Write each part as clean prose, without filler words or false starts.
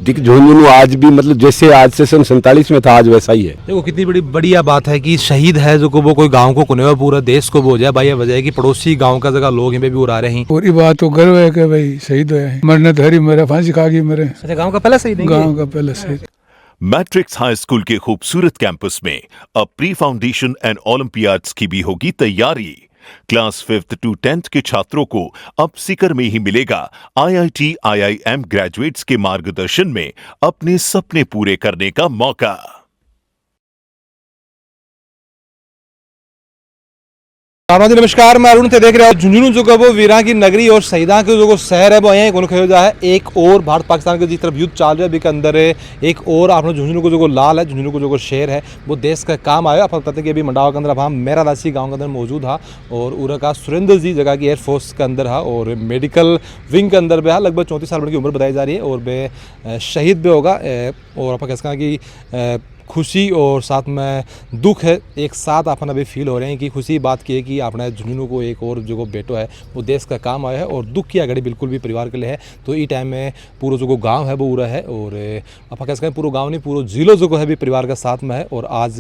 देखिए झुंझुनू आज भी मतलब जैसे आज से सन 47 में था आज वैसा ही है। देखो कितनी बड़ी बढ़िया बात है कि शहीद है जो को वो कोई गांव को कुने पूरा देश को वो जाए भाई वजह कि पड़ोसी गांव का जगह लोग हैं भी उड़ा रहे हैं। पूरी बात तो गर्व है कि भाई शहीद हुए हैं, मरने धरी मेरा फांसी खा गई मेरे। अच्छा गांव का पहला शहीद है, गांव का पहला शहीद। मैट्रिक्स हाई स्कूल के खूबसूरत कैंपस में अब प्री फाउंडेशन एंड ओलंपियाड्स की भी होगी तैयारी। क्लास 5th to 10th के छात्रों को अब सीकर में ही मिलेगा IIT IIM ग्रेजुएट्स के मार्गदर्शन में अपने सपने पूरे करने का मौका। नमस्कार, मैं अरुण थे, देख रहे हो झुंझुनू जो वो वीरा की नगरी और शहीदा के जो शहर है वो यहाँ कौन खरीदा है। एक और भारत पाकिस्तान के जिस तरफ युद्ध चल रहा है अभी के अंदर एक और आपने झुंझुनू को जो लाल है, झुंझुनू को जो शहर है वो देश का काम आया। आप पता है कि अभी मंडावा के अंदर अब मेरा दासी गाँव के अंदर मौजूद था और उरा का सुरेंद्र जी जगह की एयरफोर्स के अंदर है और मेडिकल विंग के अंदर भी है। लगभग 34 साल की उम्र बताई जा रही है और वे शहीद भी होगा। और आप कह कि खुशी और साथ में दुख है एक साथ अपन अभी फील हो रहे हैं कि खुशी बात की है कि आपने झुंझुनू को एक और जो बेटो है वो देश का काम आया है और दुख की घड़ी बिल्कुल भी परिवार के लिए है। तो इस टाइम में पूरा जो गांव है वो उड़ा है और आप कह सकते हैं पूरा गांव नहीं पूरा जिलो जो है भी परिवार का साथ में है। और आज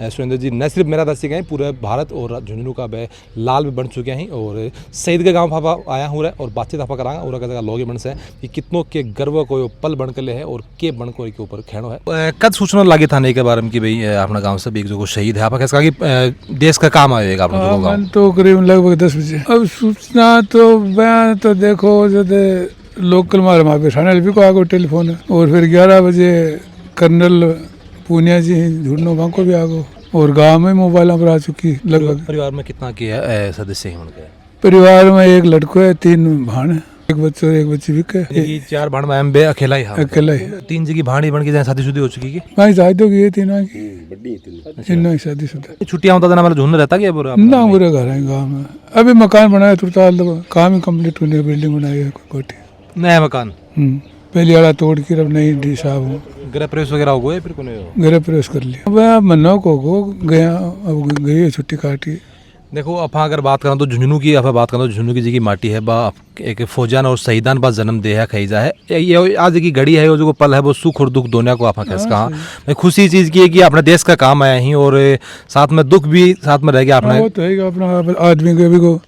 सुरेंद्र जी न सिर्फ मेरा दासी गए पूरे भारत और झुंझुनू का वह लाल भी बन चुके हैं और शहीद के गाँव पापा आया हूँ और बातचीत आपका कराएंगे और जगह लोग बन से कि कितनों के गर्व को पल बन के लिए है और के बन को के ऊपर खेणो है। कद सूचना लगे थाने के बारे में कि भाई अपना गांव से एक जो शहीद है आप कैसा कि देश का काम आएगा अपना जो गांव तो करीब लगभग 10 बजे। अब सूचना तो बयान तो देखो जैसे लोकल मारे थाने भी को आगो टेलीफोन और फिर 11 बजे कर्नल पूनिया जी झुंझुनू गाँव को भी आगो और गाँव में मोबाइल पर आ चुकी। लगभग परिवार में कितना के सदस्य हैं उनके? परिवार में एक लड़को है, 3 भाण है, एक बच्चा और एक बच्ची भी है। 4 भाण में बे अकेला ही अकेला ही 3 जगह भाणी बन के जाए शादी हो चुकी है। भाई शादी हो गई है तीनों की शादी शुदा। छुट्टियां होता था ना झुंझुनू रहता क्या पूरा ना पूरे घर है गाँव में। अभी मकान बनाया तुरताल काम ही कम्प्लीट होने बिल्डिंग बनाई है कोठी नया मकान। पहली वाला तोड़ के अब नई डी साहब गृह प्रवेश वगैरह हो गए फिर गृह प्रवेश कर लिया। अब मन्नो को गया अब गई है छुट्टी काटी। देखो अब अगर बात करें तो झुंझुनू की बात करें तो झुंझुनू की जी की माटी है बा एक फौजान और शहीदान बा जन्म दे है खईजा है। ये आज की घड़ी है जो पल है वो सुख और दुख दोनों को आप कैसे कहा खुशी चीज की है कि अपने देश का काम आया ही और साथ में दुख भी साथ में रह गया अपना। वो तो है अपना आदमी के भी को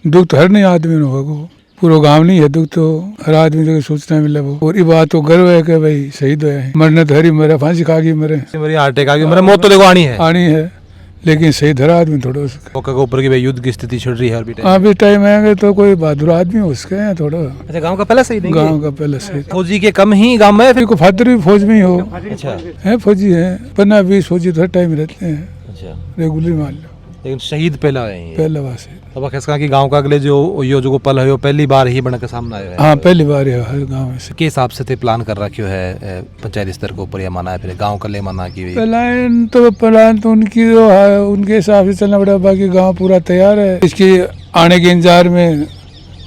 दुख तो हर नहीं आदमी होगा पूरा गाँव नहीं है दुख तो हर आदमी को सूचना मिले वो। और ये बात तो गर्व है कि भाई शहीद हुए हैं, मरने धरी मेरा फांसी खा गई मेरे हार्ट अटैक आ गई मेरा मौत तो देखो आनी है लेकिन सही धरा आदमी थोड़ा के ऊपर की युद्ध की स्थिति छिड़ रही है अभी टाइम आएंगे तो कोई बहादुर आदमी उसके हैं थोड़ा। अच्छा गांव का पहला सही नहीं गांव का पहला सही फौजी के कम ही गांव में फिर को फादर भी फौज में ही हो। अच्छा है फौजी है 15-20 फौजी तो हर टाइम रहते हैं। अच्छा रेगुलर मान लो लेकिन शहीद पहला है पहला बार से अब कैसा कि गांव का अगले जो पल है पहली बार ही बन के सामने आया है। हाँ पहली बार है हर गांव में से। के हिसाब से प्लान कर रखे है पंचायत स्तर के ऊपर या माना है फिर गांव का ले माना की प्लान तो उनकी जो है उनके हिसाब से चलना पड़ेगा। बाकी गांव पूरा तैयार है, इसकी आने के इंतजार में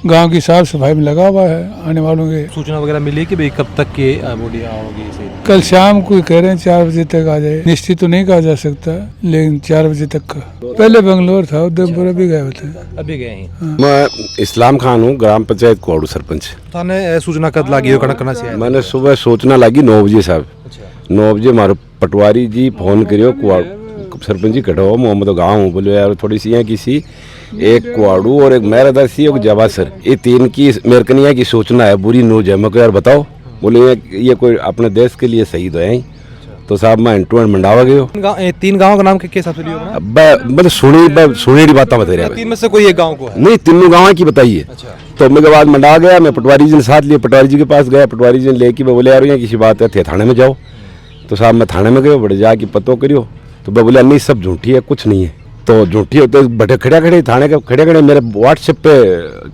गांव की साफ सफाई में लगा हुआ है। आने वालों के सूचना वगैरह मिली कि भाई कब तक के बॉडी आओगी? कल शाम को कह रहे हैं 4 बजे तक आ जाए। निश्चित तो नहीं कहा जा सकता लेकिन 4 बजे तक का। पहले बंगलोर था उधमपुर अभी गए होते अभी गए हैं। हाँ। मैं इस्लाम खान हूँ, ग्राम पंचायत कोआड़ू सरपंच। थाने सूचना कद लगी हो करना चाहिए? मैंने सुबह सूचना लगी 9 बजे साहब। 9 बजे मारो पटवारी जी फोन करियो कुआड़ू सरपंच जी कटो मोहम्मद गाँव हूँ बोले यार थोड़ी सी है किसी एक कुआड़ू और एक मेरादासी और जवासर ये 3 की मेरे कनिया की सूचना है बुरी न्यूज है। मैं को यार बताओ बोले ये कोई अपने देश के लिए शहीद है। तो साहब मैं इंटरव्यू मंडावा गयो। 3 गाँव का नाम के हिसाब से लियो मतलब सुनी बात बता रहा 3 में से कोई एक गाँव को है? नहीं तीनों गाँव की बताइए। तो मेरे बाद मंडा गया मैं पटवारी जी ने साथ लिए पटवारी जी के पास गया। पटवारी जी ने लेके बोले यार ये किसी बात है थे थाने में जाओ। तो साहब मैं थाने में गयो बड़े जाके पतो करियो तो मैं बोले नहीं सब झूठी है कुछ नहीं है। तो झूठी होते बड़े खड़े थाने के खड़े मेरे व्हाट्सएप पे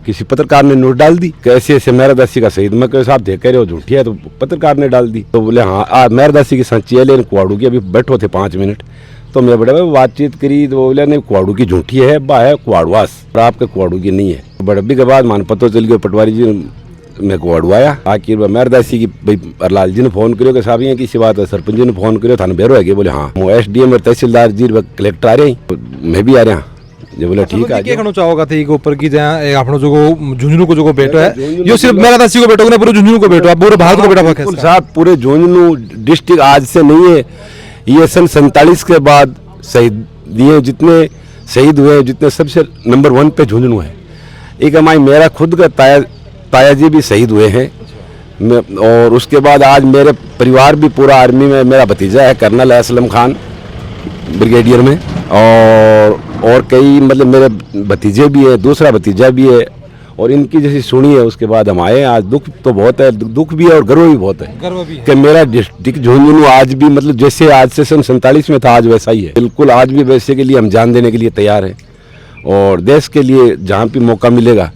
किसी पत्रकार ने नोट डाल दी कैसे ऐसे मेरादासी का शहीद। मैं कह साहब देख रहे हो झूठी है तो पत्रकार ने डाल दी। तो बोले हाँ मेरादासी की सच्ची है लेकिन कुआड़ू की अभी बैठो थे 5 मिनट। तो मैं बड़े बातचीत करी तो बोले नहीं कुआड़ू की झूठी है बा है कुआड़वास आपके कुआड़ू की नहीं है। बड़ब्बी के बाद मान पतो चल गया पटवारी जी मैं कुआड़ू आया आखिर मेरादासी की भाई अरलाल जी ने फोन करो कि साहब ये किसी बात है। सरपंच जी ने फोन करो थाने बेरो है बोले हाँ SDM और तहसीलदार जी कलेक्टर आ रहे हैं मैं भी आ रहा जो बोले ठीक है। क्या कहना चाहोगा थी के ऊपर की जहाँ आपनो जो झुंझुनू को जो बेटो है यो सिर्फ मेरा दासी को बेटो ने पूरे झुंझुनू को बेटो पूरे भारत को बेटा बिल्कुल साहब, पूरे झुंझुनू डिस्ट्रिक्ट आज से नहीं है, ये सन 47 के बाद शहीद दिए, जितने शहीद हुए जितने सबसे नंबर 1 पे झुंझुनू है। एक हमारी मेरा खुद का ताया जी भी शहीद हुए हैं, और उसके बाद आज मेरे परिवार भी पूरा आर्मी में, मेरा भतीजा है कर्नल असलम खान ब्रिगेडियर में, और कई मतलब मेरे भतीजे भी है, दूसरा भतीजा भी है, और इनकी जैसी सुनी है उसके बाद हम आए। आज दुख तो बहुत है, दुख भी है और गर्व भी बहुत है कि मेरा डिस्ट्रिक्ट झुंझुनू आज भी मतलब जैसे आज से सन 47 में था आज वैसा ही है। बिल्कुल आज भी वैसे के लिए हम जान देने के लिए तैयार हैं, और देश के लिए जहाँ भी मौका मिलेगा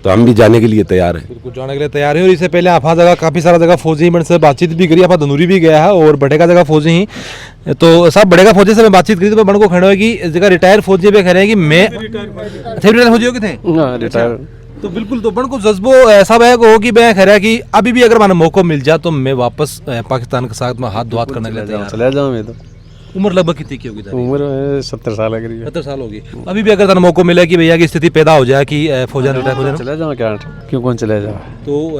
तो हम भी जाने के लिए तैयार हैं। बिल्कुल जाने के लिए तैयार है। और इससे पहले आपा जगह काफ़ी सारा जगह फौजी मन से बातचीत भी करी, आपा धनूरी भी गया है और बड़ेगा जगह फौजी ही, तो सब बड़ेगा फौजी से मैं बातचीत करी तो बन को खड़े हो कि जगह रिटायर फौजी पे कह रहे हैं कि मैं रिटायर फौजी हो के थे रिटायर। तो बिल्कुल तो बन को जज्बो ऐसा है को कि मैं कह रहा कि अभी भी अगर मैंने मौका मिल जाए तो मैं वापस पाकिस्तान के साथ में हाथ धुआत करने के लिए तैयार। चले जाऊँ मैं तो। उम्र लगभग कितनी की होगी? उम्र 70 साल लग रही है। 70 साल होगी। अभी भी अगर तेरा मौका मिले कि भैया की स्थिति पैदा हो जाए कि फौजान रिटायर हो जाए, चले जाऊँ क्या, क्यों कौन चले जाओ? तो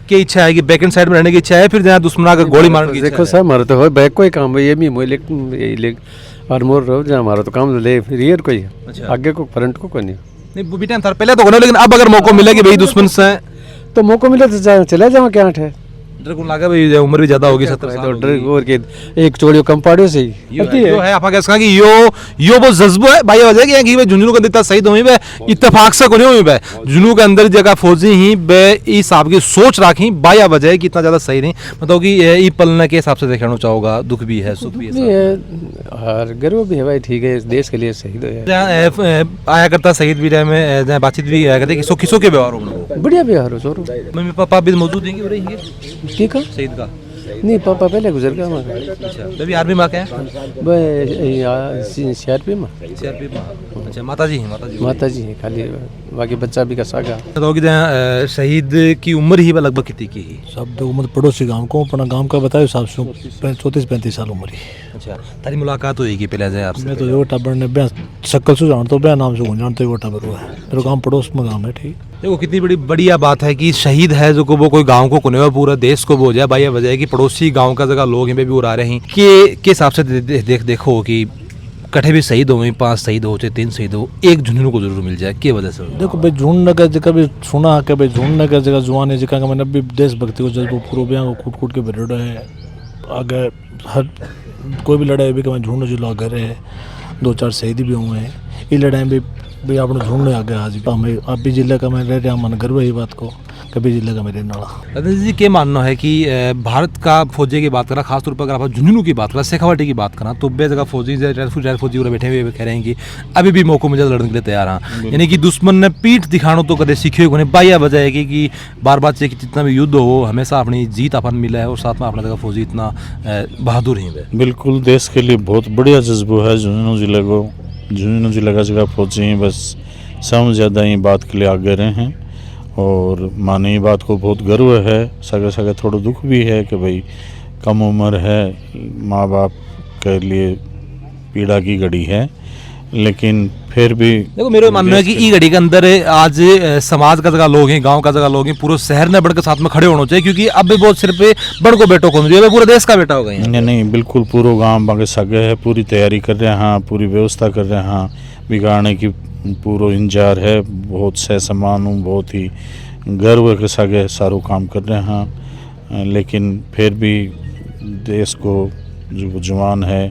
क्या इच्छा है कि बैक एंड साइड में रहने की इच्छा है, फिर जहाँ दुश्मन आकर गोली मारने की इच्छा देखो सर, हमारा तो हो बैक कोई काम है, ये भी मोइले और मोर रहो जहाँ हमारा तो काम ले रियर कोई है। अच्छा। आगे को फ्रंट को कोई नहीं। नहीं वो भी टाइम था पहले तो होना, लेकिन अब अगर मौका मिले कि भाई दुश्मन से तो मौका मिले तो चले जाओ क्या है। डर को लगा भाई उम्र भी ज्यादा होगी 70 साल तो डर और के एक चोड़ियो कम पाड़ियो से यो है आपा कैसा कि यो वो जज्बो है भाई वजह कि भाई झुंझुनू का दिता सही तो हुई बे इत्तेफाक से कोनी हुई बे झुंझुनू के अंदर जगह फौजी ही बे इस हिसाब की सोच राखी बाया वजह कि इतना ज्यादा सही नहीं, मतलब कि ई पलने के हिसाब से देखना चाहोगा, दुख भी है सुख भी है और गर्व भी है भाई, ठीक है देश के लिए शहीद हो आया करता शहीद भी में बातचीत भी आया करते कि किसों के व्यवहार हो बढ़िया व्यवहार हो छोरो। मम्मी पापा भी मौजूद हैं कि ठीक है शहीद का नहीं, पापा पहले गुजर गया हमारा। अच्छा अभी आर्मी में क्या है? सीआरपी में। सीआरपी में। अच्छा माता जी है खाली, बाकी बच्चा भी का सागा। तो शहीद की उम्र ही लगभग कितनी की ही? सब उम्र पड़ोसी गांव को अपना गांव का बताया हिसाब से 34-35 साल उम्र ही। अच्छा तारी मुलाकात हुई कि पहले जाए आपसे? मैं तो जो टाबर ने ब्याह शक्ल से जानता हूँ, ब्याह नाम से कौन जानते वो टाबर हुआ है, मेरे गांव पड़ोस में गांव है। ठीक देखो कितनी बड़ी बढ़िया बात है कि शहीद है जो को वो कोई गांव को कोने पूरा देश को वो जाए भाई वजह है कि पड़ोसी गांव का जगह लोग हैं भी उड़ा रहे हैं के हिसाब से देखो कि कठे भी शहीद हो 5 शहीद हो चाहे 3 शहीद हो, एक झुंझुनू को जरूर मिल जाए के वजह से? देखो भाई झुंड का जगह भी सुना के भाई झुंड का जगह जुआन है जगह मैंने भी देशभक्ति को जज्बा पूरा ब्याह को कूट के भर है आगे हर कोई भी लड़ाई भी मैं झुंड जो लोग है 2-4 शहीद भी हुए हैं, ये लड़ाई भी भाई अपने झुंड आगे आज हमें आप भी जिले का मैं रह रहा मन गर्व है ये बात को कभी जिले का मेरे नाला। जी क्या मानना है कि भारत का फौजी की बात करा खासतौर पर अगर आप झुंझुनू की बात करा शेखावाटी की बात करा तो बे जगह फौजी फौजी बैठे हुए कह रहे हैं कि अभी भी मौका मुझे लड़ने के लिए तैयार हाँ, यानी कि दुश्मन ने पीठ दिखाना तो कदे सीखे को नहीं बाया वजह है कि बार बार चाहिए कि जितना भी युद्ध हो हमेशा अपनी जीत अपन मिला है और साथ में अपना जगह फौजी इतना बहादुर ही है। बिल्कुल देश के लिए बहुत बढ़िया जज्बा है झुंझुनू जिले को, झुंझुनू जिले का जगह फौजी हैं बस सब ज़्यादा ही बात के लिए आगे रहे हैं और माने ये बात को बहुत गर्व है। सगे सगे थोड़ा दुख भी है कि भाई कम उम्र है, माँ बाप के लिए पीड़ा की घड़ी है, लेकिन फिर भी देखो मेरा मानना है कि ई घड़ी के अंदर आज समाज का जगह लोग हैं, गांव का जगह लोग हैं, पूरे शहर ने बढ़ के साथ में खड़े होना चाहिए क्योंकि अब भी बहुत सिर्फ बड़ को बेटो को मिली पूरे देश का बेटा हो गया। नहीं बिल्कुल पूरा गांव बाकी सगे है, पूरी तैयारी कर रहे हैं हाँ, पूरी व्यवस्था कर रहे हैं हाँ, बिगाड़ने की पूरा इंतजार है, बहुत से सामान हूँ, बहुत ही गर्व के सगे सारो काम कर रहे हैं हाँ, लेकिन फिर भी देश को जो जवान है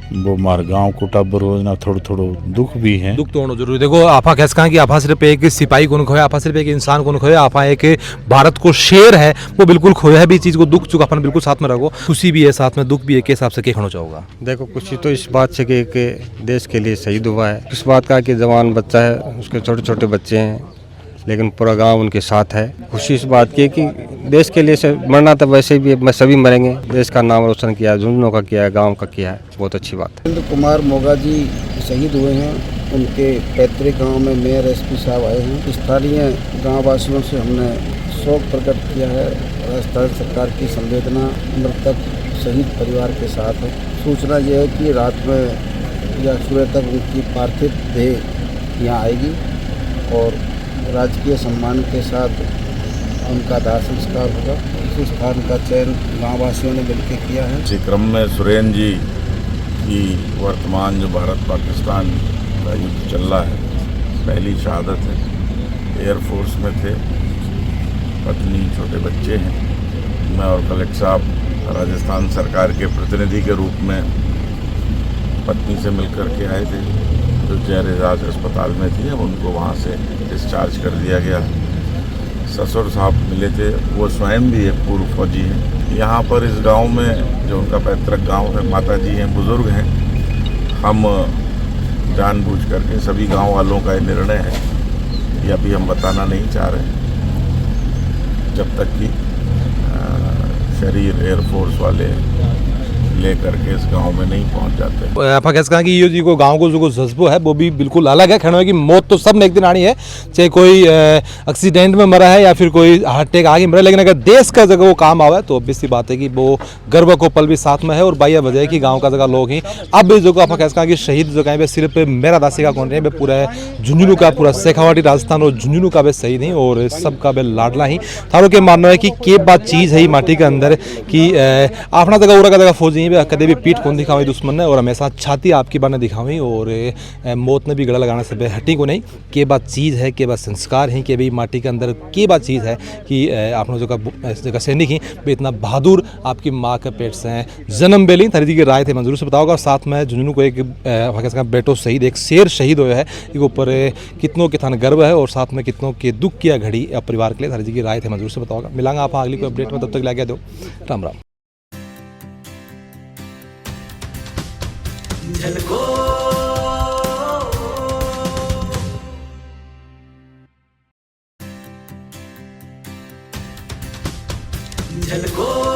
वो मार गाँव को टाबर हो ना थोड़ा दुख भी है। दुख तो होना जरूरी। देखो आपा कैसे कहा कि आपा सिर्फ एक सिपाही को नहीं खोया, आपा सिर्फ एक इंसान को नहीं खोया, आपा एक भारत को शेर है वो बिल्कुल खोया है भी चीज़ को दुख चुका अपन बिल्कुल साथ में रखो, खुशी भी है साथ में दुख भी है, के हिसाब से क्या कहना चाहोगा? देखो खुशी तो इस बात से कि देश के लिए शहीद हुआ है, इस बात का कि जवान बच्चा है उसके छोटे छोटे बच्चे हैं लेकिन पूरा गांव उनके साथ है। खुशी इस बात की कि देश के लिए मरना तो वैसे भी मैं सभी मरेंगे, देश का नाम रोशन किया है, झुंझुनू का किया है, गांव का किया है, बहुत अच्छी बात है। नरेंद्र कुमार मोगा जी शहीद हुए हैं, उनके पैतृक गांव में मेयर एसपी साहब आए हैं। स्थानीय गाँव वासियों से हमने शोक प्रकट किया है, राजस्थान सरकार की संवेदना मृतक शहीद परिवार के साथ है। सूचना यह है कि रात में या सुबह तक उनकी पार्थिव देह यहाँ आएगी और राजकीय सम्मान के साथ उनका दाह संस्कार होगा। इस स्थान का चयन गाँव वासियों ने मिलकर किया है। इसी क्रम में सुरेन जी की वर्तमान जो भारत पाकिस्तान का युद्ध चल रहा है, पहली शहादत है। एयरफोर्स में थे, पत्नी, छोटे बच्चे हैं। मैं और कलेक्टर साहब राजस्थान सरकार के प्रतिनिधि के रूप में पत्नी से मिलकर के आए थे, जो जय एजाज अस्पताल में थी। अब उनको वहाँ से डिस्चार्ज कर दिया गया। ससुर साहब मिले थे, वो स्वयं भी एक पूर्व फौजी हैं। यहाँ पर इस गांव में जो उनका पैतृक गांव है, माता जी हैं, बुज़ुर्ग हैं। हम जानबूझ करके सभी गांव वालों का ये निर्णय है, ये अभी हम बताना नहीं चाह रहे जब तक कि शरीर एयरफोर्स वाले लेकर के इस गांव में नहीं पहुंच जाते। पाकिस्तान की ये जो गाँव को जो जज्बो है वो भी बिल्कुल अलग है। खड़े की मौत तो सब ने एक दिन आनी है, चाहे कोई एक्सीडेंट में मरा है या फिर कोई हार्ट अटैक आगे मरा है, लेकिन अगर देश का जगह वो काम आवा है तो ऑब्वियस सी बात है कि वो गर्व को पल भी साथ में है। और बाइया वजह है कि गाँव का जगह लोग ही अब जो पाकिस्तान की शहीद जो कहीं सिर्फ मेरा दासी का कौन रहे, पूरा झुंझुनू का, पूरा शेखावाटी राजस्थान और झुंझुनू का वे शहीद ही और सबका वे लाडला ही थारों के मानना है कि बात चीज़ है माटी के अंदर कि अपना जगह उरा का जगह फौजी कदे भी पीठ कौन दिखावी दुश्मन ने और हमेशा छाती आपकी बाने दिखावी और मौत ने भी गला लगाने से हटी को नहीं। के बात चीज़ है, के बात संस्कार है, के भी माटी के अंदर के बात चीज़ है कि आपने जो सैनिक ही भी इतना बहादुर आपकी माँ के पेट से हैं जन्म बेली थारी जी की राय थे मंजूर से बताओगा। साथ में झुंझुनू को एक पाकिस्तान बेटो शहीद, एक शेर शहीद हुआ है, एक ऊपर कितनों के थान गर्व है और साथ में कितनों के दुख किया घड़ी परिवार के लिए थारी जी की राय थे मंजूर से बताओगा। मिलांगा आप अगली कोई अपडेट में, तब तक ला गया दो। राम राम। झलको